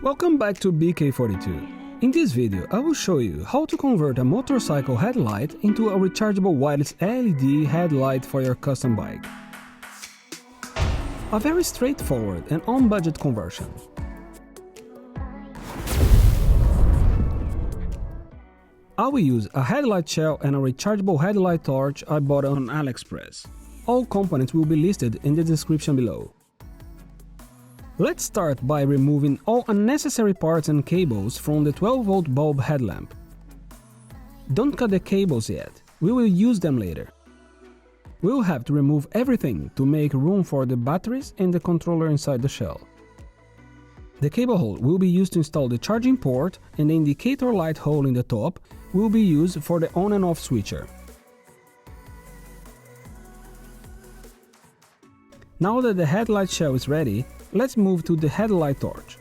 Welcome back to BK42. In this video, I will show you how to convert a motorcycle headlight into a rechargeable wireless LED headlight for your custom bike. A very straightforward and on-budget conversion. I will use a headlight shell and a rechargeable headlight torch I bought on AliExpress. All components will be listed in the description below. Let's start by removing all unnecessary parts and cables from the 12-volt bulb headlamp. Don't cut the cables yet, we will use them later. We will have to remove everything to make room for the batteries and the controller inside the shell. The cable hole will be used to install the charging port, and the indicator light hole in the top will be used for the on and off switcher. Now that the headlight shell is ready, let's move to the headlight torch.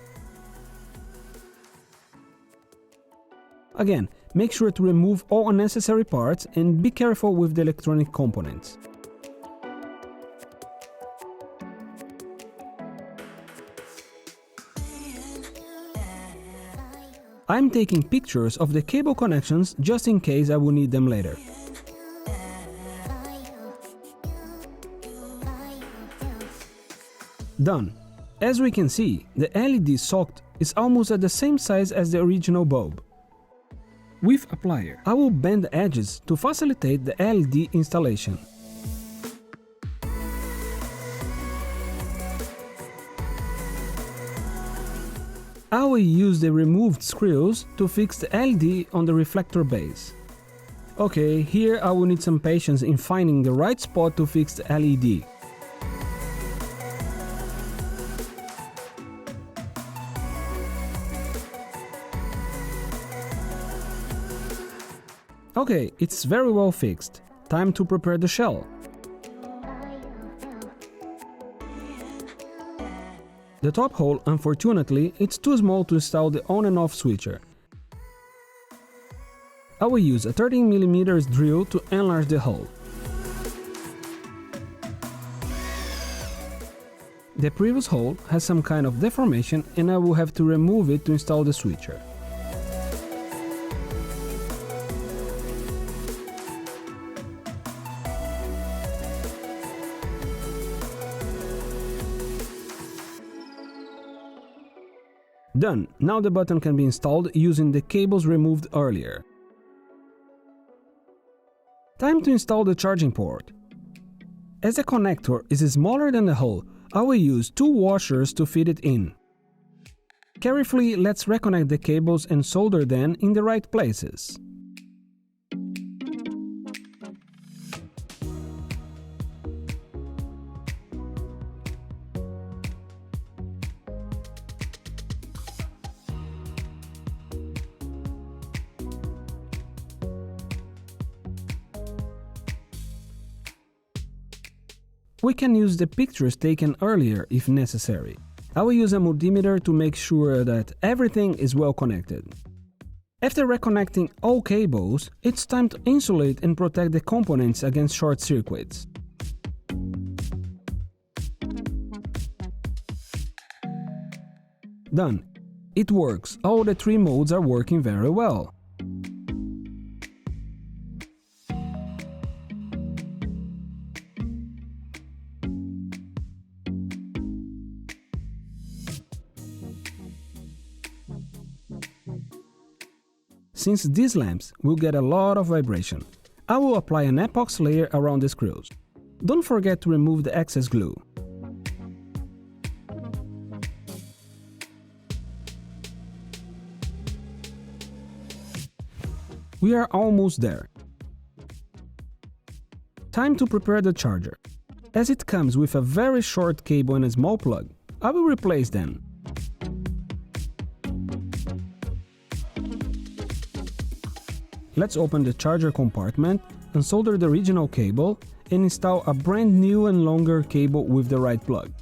Again, make sure to remove all unnecessary parts and be careful with the electronic components. I'm taking pictures of the cable connections just in case I will need them later. Done. As we can see, the LED socket is almost at the same size as the original bulb. With a plier, I will bend the edges to facilitate the LED installation. I will use the removed screws to fix the LED on the reflector base. Okay, here I will need some patience in finding the right spot to fix the LED. Okay, it's very well fixed. Time to prepare the shell. The top hole, unfortunately, it's too small to install the on and off switcher. I will use a 13mm drill to enlarge the hole. The previous hole has some kind of deformation and I will have to remove it to install the switcher. Done. Now the button can be installed using the cables removed earlier. Time to install the charging port. As the connector is smaller than the hole, I will use two washers to fit it in. Carefully, let's reconnect the cables and solder them in the right places. We can use the pictures taken earlier if necessary. I will use a multimeter to make sure that everything is well connected. After reconnecting all cables, it's time to insulate and protect the components against short circuits. Done. It works. All the three modes are working very well. Since these lamps will get a lot of vibration, I will apply an epoxy layer around the screws. Don't forget to remove the excess glue. We are almost there. Time to prepare the charger. As it comes with a very short cable and a small plug, I will replace them. Let's open the charger compartment and solder the original cable and install a brand new and longer cable with the right plug.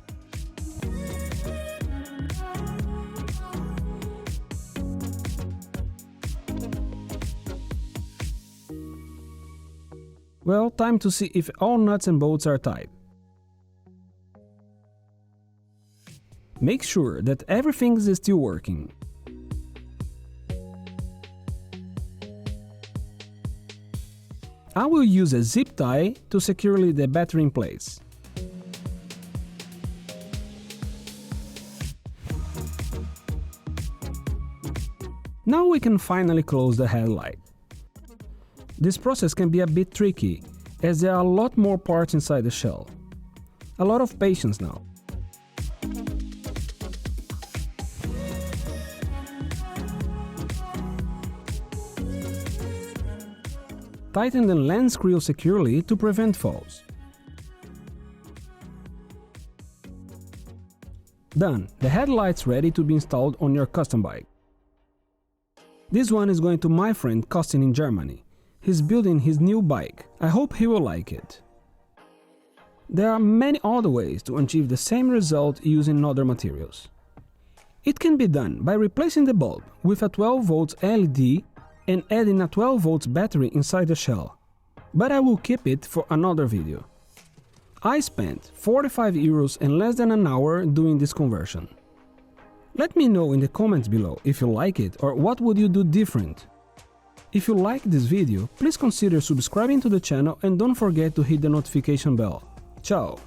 Well, time to see if all nuts and bolts are tight. Make sure that everything is still working. I will use a zip tie to securely the battery in place. Now we can finally close the headlight. This process can be a bit tricky, as there are a lot more parts inside the shell. A lot of patience now. Tighten the lens screw securely to prevent falls. Done, the headlight's ready to be installed on your custom bike. This one is going to my friend Kostin in Germany. He's building his new bike. I hope he will like it. There are many other ways to achieve the same result using other materials. It can be done by replacing the bulb with a 12V LED and adding a 12V battery inside the shell, but I will keep it for another video. I spent 45 euros in less than an hour doing this conversion. Let me know in the comments below if you like it or what would you do different. If you like this video, please consider subscribing to the channel and don't forget to hit the notification bell. Ciao!